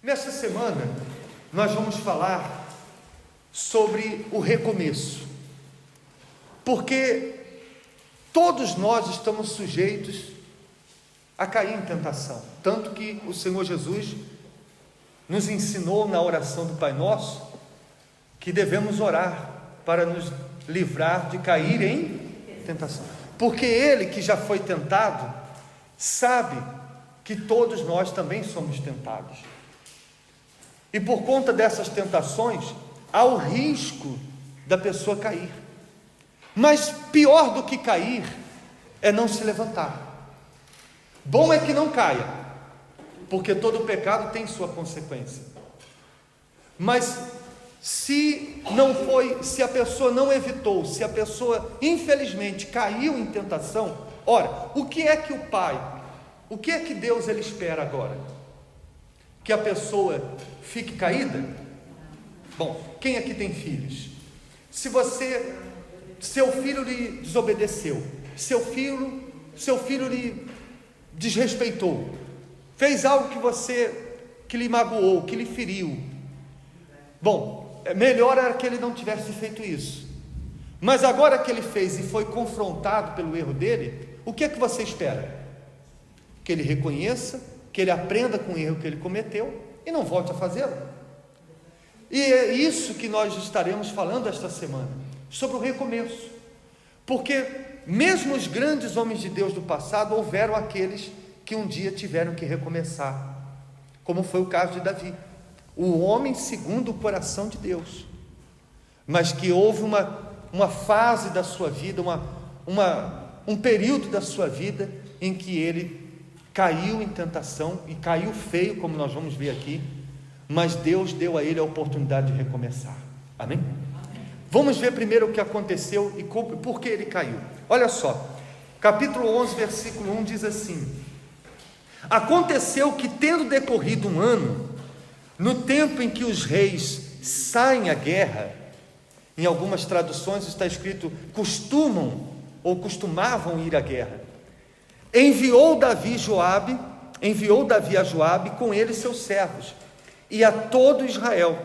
Nesta semana, nós vamos falar sobre o recomeço, porque todos nós estamos sujeitos a cair em tentação, tanto que o Senhor Jesus nos ensinou na oração do Pai Nosso, que devemos orar para nos livrar de cair em tentação, porque Ele que já foi tentado, sabe que todos nós também somos tentados. E por conta dessas tentações, há o risco da pessoa cair. Mas pior do que cair é não se levantar. Bom é que não caia, porque todo pecado tem sua consequência. Mas se a pessoa não evitou, se a pessoa infelizmente caiu em tentação, ora, o que é que Deus ele espera agora? Que a pessoa fique caída? Bom, quem aqui tem filhos? Se seu filho lhe desobedeceu, seu filho lhe desrespeitou, fez algo que lhe magoou, que lhe feriu, bom, melhor era que ele não tivesse feito isso, mas agora que ele fez e foi confrontado pelo erro dele, o que é que você espera? Que ele reconheça, que ele aprenda com o erro que ele cometeu e não volte a fazê-lo. E é isso que nós estaremos falando esta semana, sobre o recomeço, porque mesmo os grandes homens de Deus do passado, houveram aqueles que um dia tiveram que recomeçar, como foi o caso de Davi, o homem segundo o coração de Deus, mas que houve uma fase da sua vida, um período da sua vida, em que ele caiu em tentação, e caiu feio, como nós vamos ver aqui, mas Deus deu a ele a oportunidade de recomeçar. Amém? Vamos ver primeiro o que aconteceu e por que ele caiu. Olha só, capítulo 11, versículo 1 diz assim: aconteceu que, tendo decorrido um ano, no tempo em que os reis saem à guerra, em algumas traduções está escrito costumam ou costumavam ir à guerra, enviou Davi a Joabe, com ele seus servos, e a todo Israel,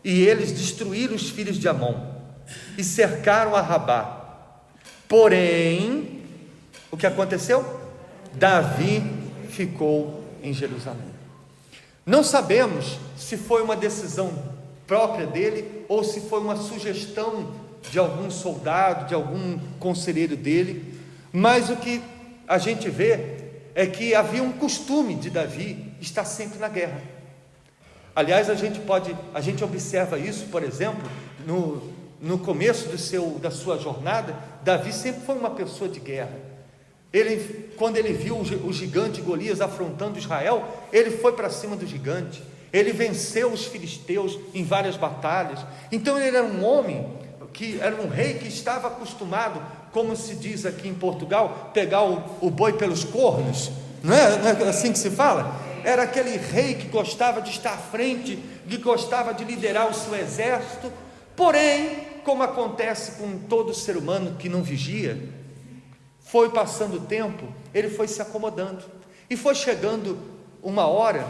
e eles destruíram os filhos de Amon, e cercaram a Rabá. Porém, o que aconteceu? Davi ficou em Jerusalém. Não sabemos se foi uma decisão própria dele, ou se foi uma sugestão de algum soldado, de algum conselheiro dele, mas o que a gente vê é que havia um costume de Davi estar sempre na guerra. Aliás, a gente observa isso, por exemplo, no começo da sua jornada. Davi sempre foi uma pessoa de guerra. Quando ele viu o gigante Golias afrontando Israel, ele foi para cima do gigante, ele venceu os filisteus em várias batalhas. Então ele era um homem, era um rei que estava acostumado, como se diz aqui em Portugal, pegar o boi pelos cornos, não é assim que se fala? Era aquele rei que gostava de estar à frente, que gostava de liderar o seu exército. Porém, como acontece com todo ser humano que não vigia, foi passando o tempo, ele foi se acomodando, e foi chegando uma hora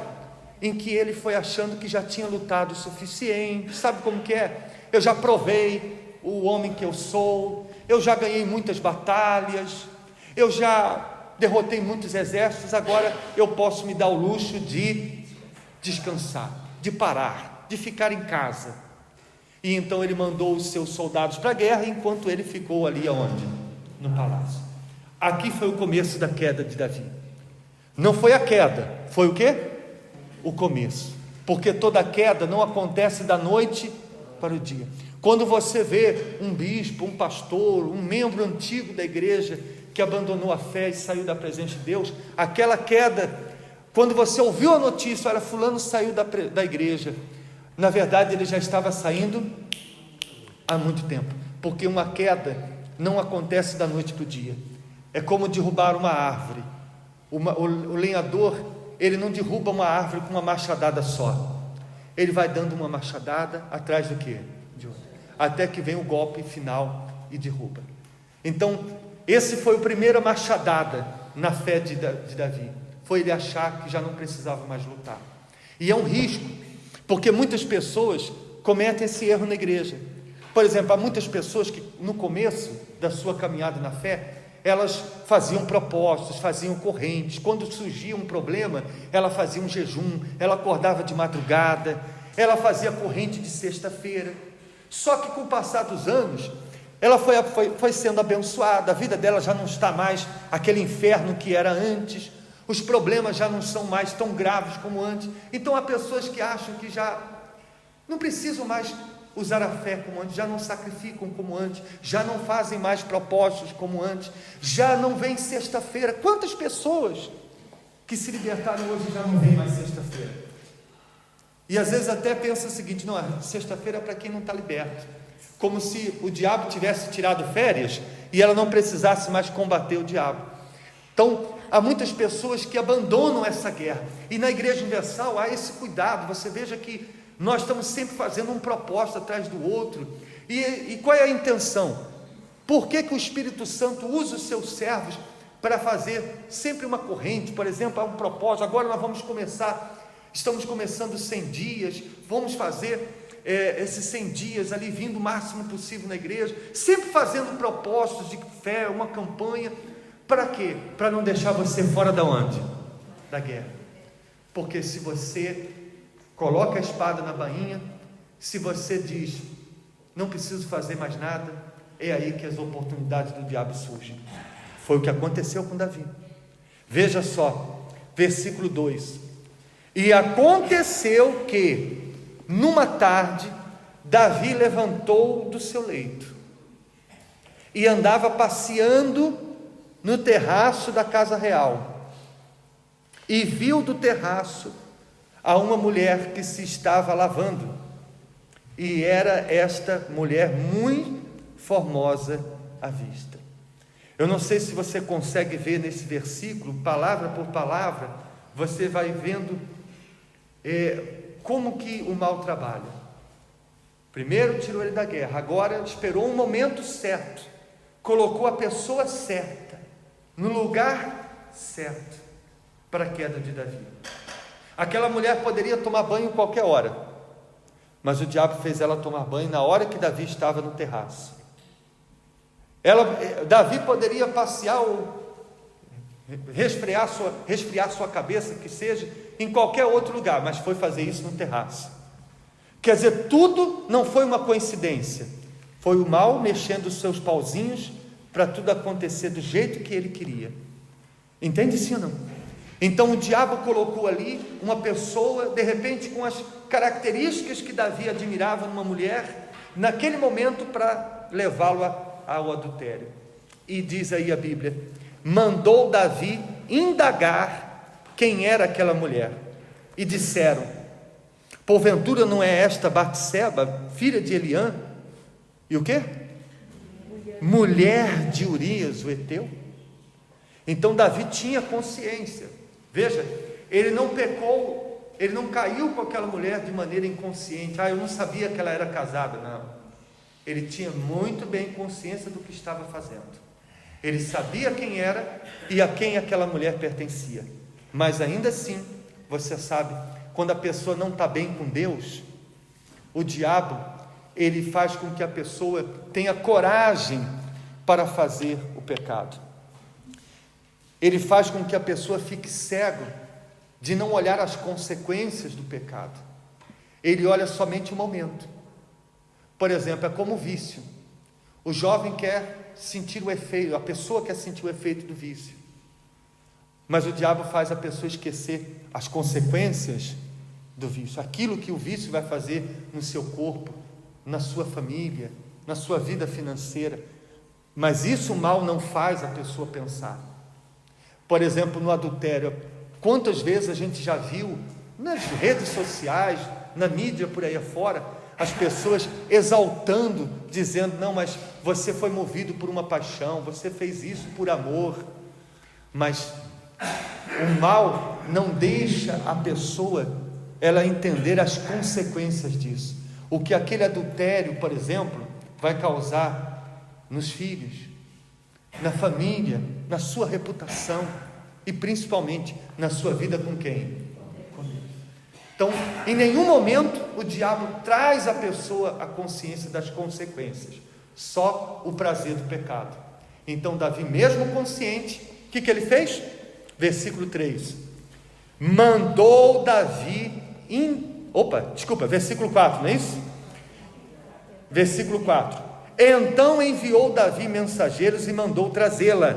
em que ele foi achando que já tinha lutado o suficiente. Sabe como que é? Eu já provei o homem que eu sou, eu já ganhei muitas batalhas, eu já derrotei muitos exércitos, agora eu posso me dar o luxo de descansar, de parar, de ficar em casa. E então ele mandou os seus soldados para a guerra, enquanto ele ficou ali aonde? No palácio. Aqui foi o começo da queda de Davi. Não foi a queda, foi o quê? O começo, porque toda queda não acontece da noite para o dia. Quando você vê um bispo, um pastor, um membro antigo da igreja que abandonou a fé e saiu da presença de Deus, aquela queda, quando você ouviu a notícia, olha, fulano saiu da igreja, na verdade ele já estava saindo há muito tempo, porque uma queda não acontece da noite para o dia. É como derrubar uma árvore. O lenhador, ele não derruba uma árvore com uma machadada só, ele vai dando uma machadada atrás do quê? De outra, até que vem o golpe final e derruba. Então, esse foi a primeira machadada na fé de Davi, foi ele achar que já não precisava mais lutar. E é um risco, porque muitas pessoas cometem esse erro na igreja. Por exemplo, há muitas pessoas que no começo da sua caminhada na fé, elas faziam propósitos, faziam correntes. Quando surgia um problema, ela fazia um jejum, ela acordava de madrugada, ela fazia corrente de sexta-feira. Só que com o passar dos anos, ela foi sendo abençoada, a vida dela já não está mais aquele inferno que era antes, os problemas já não são mais tão graves como antes. Então há pessoas que acham que já não precisam mais usar a fé como antes, já não sacrificam como antes, já não fazem mais propósitos como antes, já não vem sexta-feira. Quantas pessoas que se libertaram hoje já não vem mais sexta-feira? E às vezes até pensa o seguinte: não, sexta-feira é para quem não está liberto, como se o diabo tivesse tirado férias e ela não precisasse mais combater o diabo. Então há muitas pessoas que abandonam essa guerra, e na Igreja Universal há esse cuidado. Você veja que nós estamos sempre fazendo um propósito atrás do outro. E qual é a intenção? Por que o Espírito Santo usa os seus servos para fazer sempre uma corrente? Por exemplo, há um propósito. Agora nós estamos começando 100 dias, vamos fazer esses 100 dias ali, vindo o máximo possível na igreja, sempre fazendo propósitos de fé, uma campanha. Para quê? Para não deixar você fora da onde? Da guerra. Porque se você coloca a espada na bainha, se você diz, não preciso fazer mais nada, é aí que as oportunidades do diabo surgem. Foi o que aconteceu com Davi. Veja só, versículo 2: e aconteceu que, numa tarde, Davi levantou do seu leito, e andava passeando no terraço da casa real, e viu do terraço a uma mulher que se estava lavando, e era esta mulher muito formosa à vista. Eu não sei se você consegue ver nesse versículo, palavra por palavra, você vai vendo como que o mal trabalha. Primeiro tirou ele da guerra, agora esperou um momento certo, colocou a pessoa certa, no lugar certo, para a queda de Davi. Aquela mulher poderia tomar banho em qualquer hora, mas o diabo fez ela tomar banho na hora que Davi estava no terraço. Davi poderia passear ou resfriar sua cabeça, que seja, em qualquer outro lugar, mas foi fazer isso no terraço. Quer dizer, tudo não foi uma coincidência, foi o mal mexendo os seus pauzinhos para tudo acontecer do jeito que ele queria. Entende sim ou não? Então o diabo colocou ali uma pessoa, de repente com as características que Davi admirava numa mulher, naquele momento, para levá-lo ao adultério. E diz aí a Bíblia: mandou Davi indagar quem era aquela mulher, e disseram: porventura não é esta Batseba, filha de Eliã? E o quê? Mulher de Urias, o heteu. Então Davi tinha consciência. Veja, ele não pecou, ele não caiu com aquela mulher de maneira inconsciente. Eu não sabia que ela era casada. Não, ele tinha muito bem consciência do que estava fazendo. Ele sabia quem era e a quem aquela mulher pertencia. Mas ainda assim, você sabe, quando a pessoa não está bem com Deus, o diabo, ele faz com que a pessoa tenha coragem para fazer o pecado. Ele faz com que a pessoa fique cego de não olhar as consequências do pecado. Ele olha somente o momento. Por exemplo, é como o vício. O jovem quer sentir o efeito, a pessoa quer sentir o efeito do vício, mas o diabo faz a pessoa esquecer as consequências do vício, aquilo que o vício vai fazer no seu corpo, na sua família, na sua vida financeira. Mas isso o mal não faz a pessoa pensar. Por exemplo, no adultério, quantas vezes a gente já viu nas redes sociais, na mídia por aí afora, as pessoas exaltando, dizendo: não, mas você foi movido por uma paixão, você fez isso por amor. Mas o mal não deixa a pessoa ela entender as consequências disso. O que aquele adultério, por exemplo, vai causar nos filhos, na família, na sua reputação e principalmente na sua vida com quem? Com Deus. Então, em nenhum momento o diabo traz à pessoa a consciência das consequências, só o prazer do pecado. Então Davi, mesmo consciente, o que ele fez? Versículo 3, mandou Davi, versículo 4, não é isso? Versículo 4, então enviou Davi mensageiros e mandou trazê-la,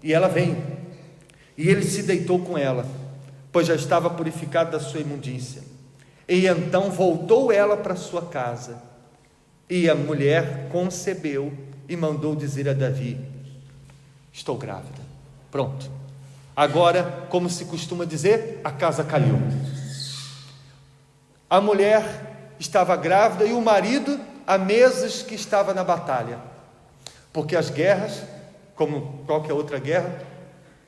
e ela veio, e ele se deitou com ela, pois já estava purificado da sua imundícia. E então voltou ela para sua casa, e a mulher concebeu e mandou dizer a Davi: estou grávida. Pronto. Agora, como se costuma dizer, a casa caiu. A mulher estava grávida e o marido há meses que estava na batalha, porque as guerras, como qualquer outra guerra,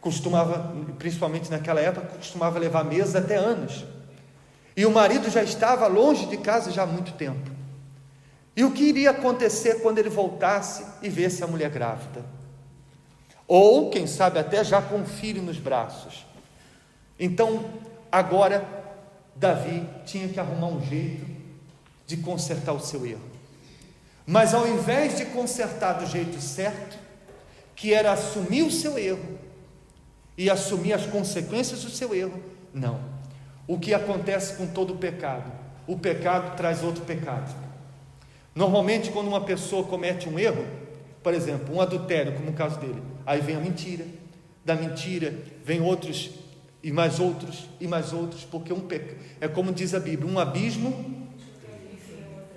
costumava, principalmente naquela época, costumava levar meses até anos, e o marido já estava longe de casa já há muito tempo. E o que iria acontecer quando ele voltasse e visse a mulher grávida? Ou, quem sabe, até já com um filho nos braços. Então, agora, Davi tinha que arrumar um jeito de consertar o seu erro. Mas ao invés de consertar do jeito certo, que era assumir o seu erro e assumir as consequências do seu erro, não. O que acontece com todo o pecado? O pecado traz outro pecado. Normalmente, quando uma pessoa comete um erro, por exemplo, um adultério, como no caso dele, aí vem a mentira, da mentira vem outros, e mais outros, e mais outros, porque é como diz a Bíblia, um abismo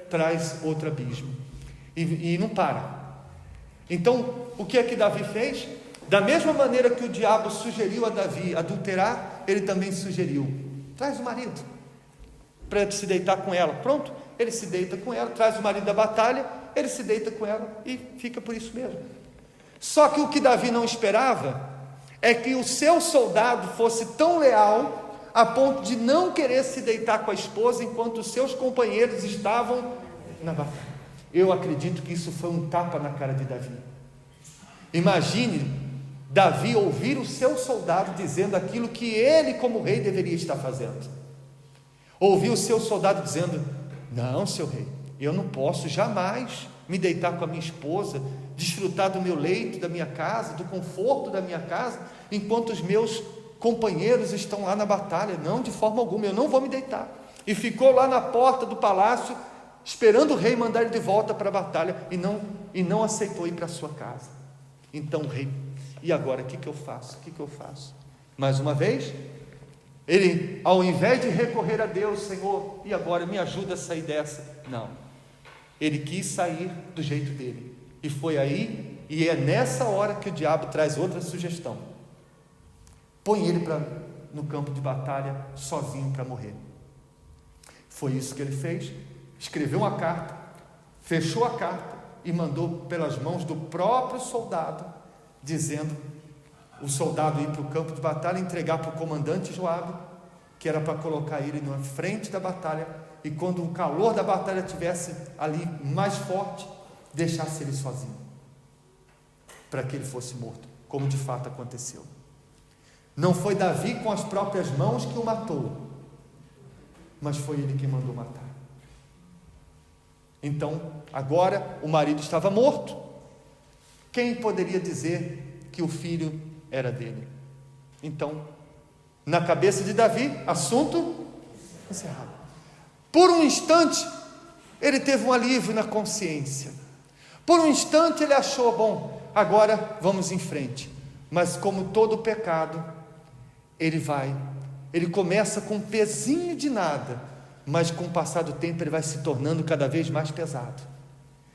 traz outro abismo, e não para. Então, o que é que Davi fez? Da mesma maneira que o diabo sugeriu a Davi adulterar, ele também sugeriu: traz o marido, para se deitar com ela. Pronto, ele se deita com ela, traz o marido da batalha, ele se deita com ela e fica por isso mesmo. Só que o que Davi não esperava é que o seu soldado fosse tão leal a ponto de não querer se deitar com a esposa enquanto os seus companheiros estavam na batalha. Eu acredito que isso foi um tapa na cara de Davi. Imagine Davi ouvir o seu soldado dizendo aquilo que ele, como rei, deveria estar fazendo. Ouvir o seu soldado dizendo: não, seu rei, eu não posso jamais me deitar com a minha esposa, desfrutar do meu leito, da minha casa, do conforto da minha casa, enquanto os meus companheiros estão lá na batalha. Não, de forma alguma, eu não vou me deitar. E ficou lá na porta do palácio, esperando o rei mandar ele de volta para a batalha, e não aceitou ir para a sua casa. Então o rei: e agora, o que eu faço? O que eu faço? Mais uma vez, ele, ao invés de recorrer a Deus: Senhor, e agora, me ajuda a sair dessa. Não, ele quis sair do jeito dele, e foi aí, e é nessa hora que o diabo traz outra sugestão: põe ele no campo de batalha, sozinho, para morrer. Foi isso que ele fez. Escreveu uma carta, fechou a carta e mandou pelas mãos do próprio soldado, dizendo, o soldado ir para o campo de batalha, entregar para o comandante Joabe, que era para colocar ele na frente da batalha, e quando o calor da batalha estivesse ali mais forte, deixasse ele sozinho, para que ele fosse morto, como de fato aconteceu. Não foi Davi com as próprias mãos que o matou, mas foi ele que mandou matar. Então, agora o marido estava morto. Quem poderia dizer que o filho era dele? Então, na cabeça de Davi, assunto encerrado. Por um instante, ele teve um alívio na consciência. Por um instante ele achou: bom, agora vamos em frente. Mas como todo pecado, ele começa com um pezinho de nada, mas com o passar do tempo ele vai se tornando cada vez mais pesado.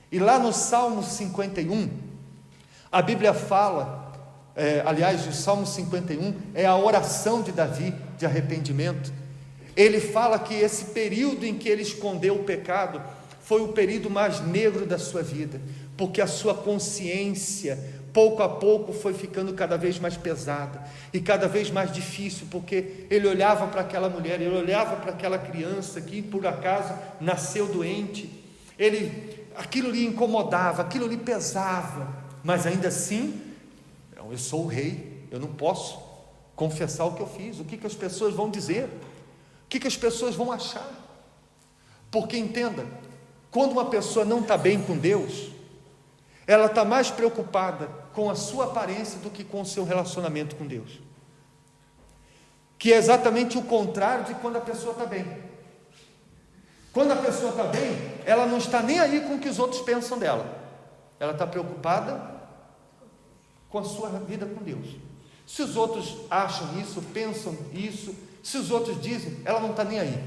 E lá no Salmo 51, a Bíblia fala, aliás, o Salmo 51 é a oração de Davi de arrependimento. Ele fala que esse período em que ele escondeu o pecado foi o período mais negro da sua vida, porque a sua consciência, pouco a pouco, foi ficando cada vez mais pesada e cada vez mais difícil, porque ele olhava para aquela mulher, ele olhava para aquela criança que por acaso nasceu doente, aquilo lhe incomodava, aquilo lhe pesava, mas ainda assim: eu sou o rei, eu não posso confessar o que eu fiz, o que as pessoas vão dizer? que as pessoas vão achar? Porque entenda, quando uma pessoa não está bem com Deus, ela está mais preocupada com a sua aparência do que com o seu relacionamento com Deus, que é exatamente o contrário de quando a pessoa está bem. Quando a pessoa está bem, ela não está nem aí com o que os outros pensam dela, ela está preocupada com a sua vida com Deus. Se os outros acham isso, pensam isso, se os outros dizem, ela não está nem aí.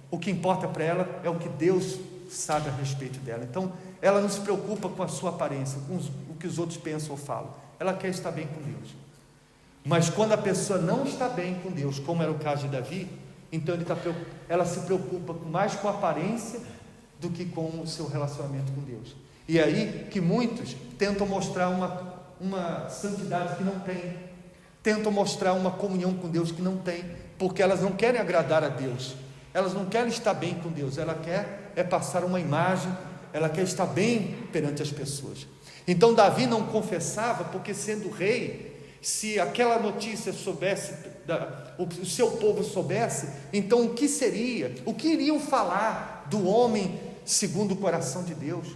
O que importa para ela é o que Deus sabe a respeito dela. Então, ela não se preocupa com a sua aparência, com o que os outros pensam ou falam. Ela quer estar bem com Deus. Mas quando a pessoa não está bem com Deus, como era o caso de Davi, então ela se preocupa mais com a aparência do que com o seu relacionamento com Deus. E é aí que muitos tentam mostrar uma santidade que não tem, tentam mostrar uma comunhão com Deus que não tem, porque elas não querem agradar a Deus, elas não querem estar bem com Deus, ela quer passar uma imagem, ela quer estar bem perante as pessoas. Então Davi não confessava, porque sendo rei, se aquela notícia soubesse, o seu povo soubesse, então o que seria, o que iriam falar do homem segundo o coração de Deus?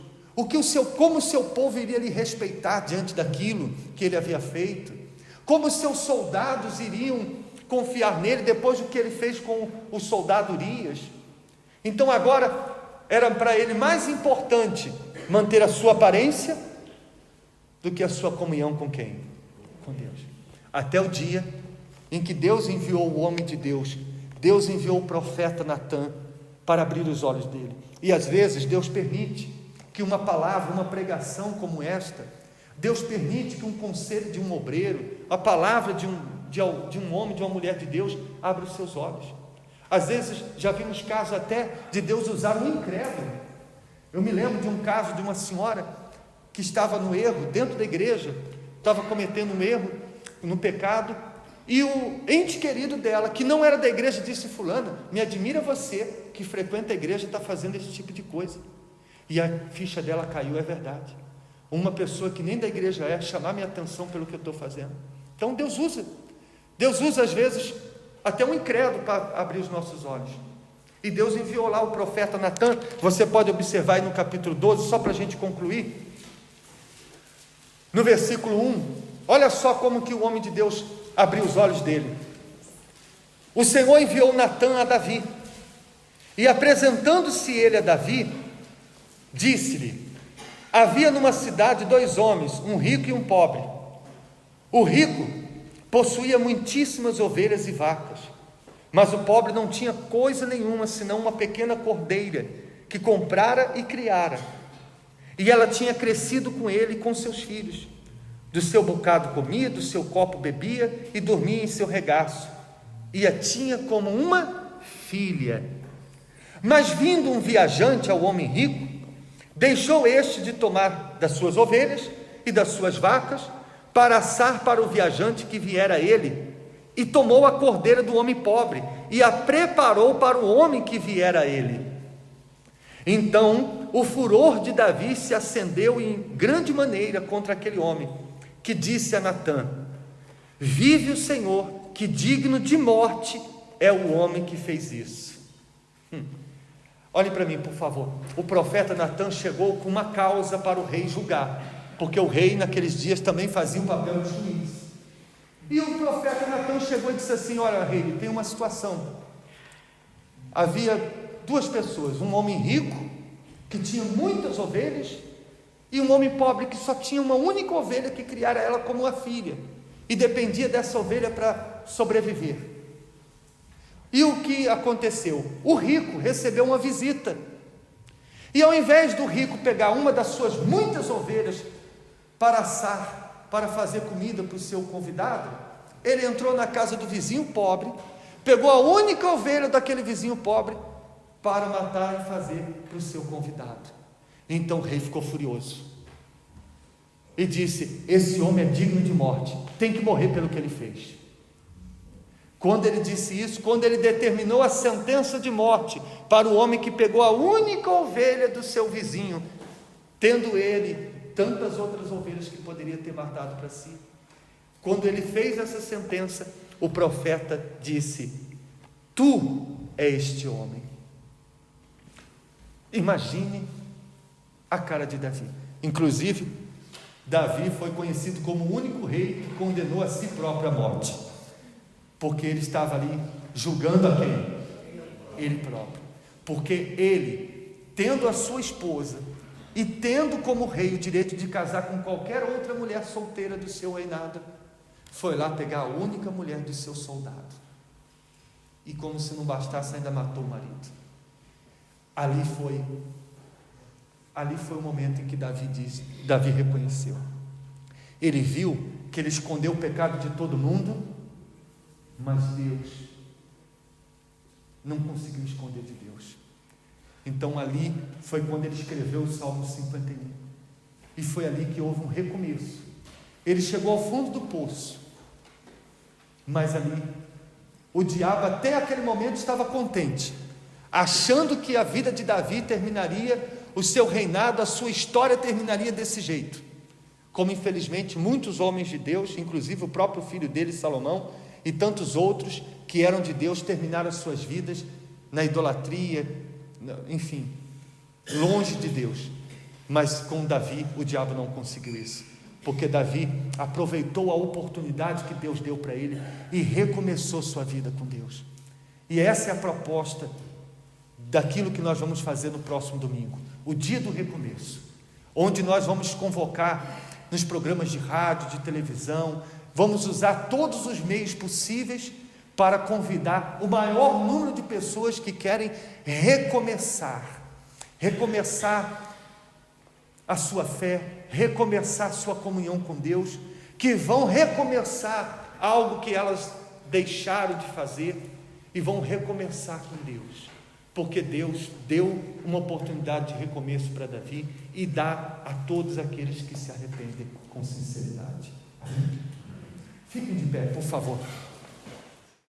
Como o seu povo iria lhe respeitar diante daquilo que ele havia feito? Como os seus soldados iriam confiar nele depois do que ele fez com o soldado Urias? Então agora era para ele mais importante manter a sua aparência do que a sua comunhão com quem? Com Deus. Até o dia em que Deus enviou o homem de Deus, Deus enviou o profeta Natã para abrir os olhos dele. E às vezes Deus permite que uma palavra, uma pregação como esta, Deus permite que um conselho de um obreiro, a palavra de um homem, de uma mulher de Deus, abra os seus olhos. Às vezes já vimos casos até de Deus usar um incrédulo. Eu me lembro de um caso de uma senhora que estava no erro, dentro da igreja, estava cometendo um erro, no pecado, e o ente querido dela, que não era da igreja, disse: fulana, me admira você, que frequenta a igreja, está fazendo esse tipo de coisa. E a ficha dela caiu, é verdade. Uma pessoa que nem da igreja chamar minha atenção pelo que eu estou fazendo. Então Deus usa às vezes até um incrédulo para abrir os nossos olhos. E Deus enviou lá o profeta Natã. Você pode observar aí no capítulo 12, só para a gente concluir, no versículo 1, olha só como que o homem de Deus abriu os olhos dele. O Senhor enviou Natã a Davi, e apresentando-se ele a Davi, disse-lhe: havia numa cidade 2 homens, um rico e um pobre. O rico possuía muitíssimas ovelhas e vacas, mas o pobre não tinha coisa nenhuma, senão uma pequena cordeira, que comprara e criara, e ela tinha crescido com ele e com seus filhos. Do seu bocado comia, do seu copo bebia, e dormia em seu regaço, e a tinha como uma filha. Mas vindo um viajante ao homem rico, deixou este de tomar das suas ovelhas e das suas vacas, para assar para o viajante que viera a ele, e tomou a cordeira do homem pobre, e a preparou para o homem que viera a ele. Então o furor de Davi se acendeu em grande maneira contra aquele homem, que disse a Natã: vive o Senhor, que digno de morte é o homem que fez isso. Olhe para mim, por favor. O profeta Natã chegou com uma causa para o rei julgar, porque o rei naqueles dias também fazia o papel de juiz. E o profeta Natã chegou e disse assim: olha, rei, tem uma situação. Havia 2 pessoas, um homem rico que tinha muitas ovelhas, e um homem pobre que só tinha uma única ovelha, que criara ela como uma filha, e dependia dessa ovelha para sobreviver. E o que aconteceu? O rico recebeu uma visita, e ao invés do rico pegar uma das suas muitas ovelhas para assar, para fazer comida para o seu convidado, ele entrou na casa do vizinho pobre, pegou a única ovelha daquele vizinho pobre para matar e fazer para o seu convidado. Então o rei ficou furioso e disse: esse homem é digno de morte, tem que morrer pelo que ele fez. Quando ele disse isso, quando ele determinou a sentença de morte para o homem que pegou a única ovelha do seu vizinho, tendo ele tantas outras ovelhas que poderia ter matado para si, quando ele fez essa sentença, o profeta disse: tu é este homem. Imagine a cara de Davi. Inclusive, Davi foi conhecido como o único rei que condenou a si próprio à morte, porque ele estava ali julgando a quem? Ele próprio. Porque ele, tendo a sua esposa e tendo como rei o direito de casar com qualquer outra mulher solteira do seu reinado, foi lá pegar a única mulher do seu soldado, e como se não bastasse, ainda matou o marido. Ali foi o momento em que Davi reconheceu. Ele viu que ele escondeu o pecado de todo mundo, mas Deus não conseguiu esconder de Deus. Então ali foi quando ele escreveu o Salmo 51, e foi ali que houve um recomeço. Ele chegou ao fundo do poço, mas ali o diabo até aquele momento estava contente, achando que a vida de Davi terminaria, o seu reinado, a sua história terminaria desse jeito, como infelizmente muitos homens de Deus, inclusive o próprio filho dele, Salomão, e tantos outros que eram de Deus, terminaram as suas vidas na idolatria, enfim, longe de Deus. Mas com Davi o diabo não conseguiu isso, porque Davi aproveitou a oportunidade que Deus deu para ele e recomeçou sua vida com Deus. E essa é a proposta daquilo que nós vamos fazer no próximo domingo, o dia do recomeço, onde nós vamos convocar nos programas de rádio, de televisão, vamos usar todos os meios possíveis para convidar o maior número de pessoas que querem recomeçar a sua fé, recomeçar a sua comunhão com Deus, que vão recomeçar algo que elas deixaram de fazer e vão recomeçar com Deus, porque Deus deu uma oportunidade de recomeço para Davi e dá a todos aqueles que se arrependem com sinceridade. Fiquem de pé, por favor.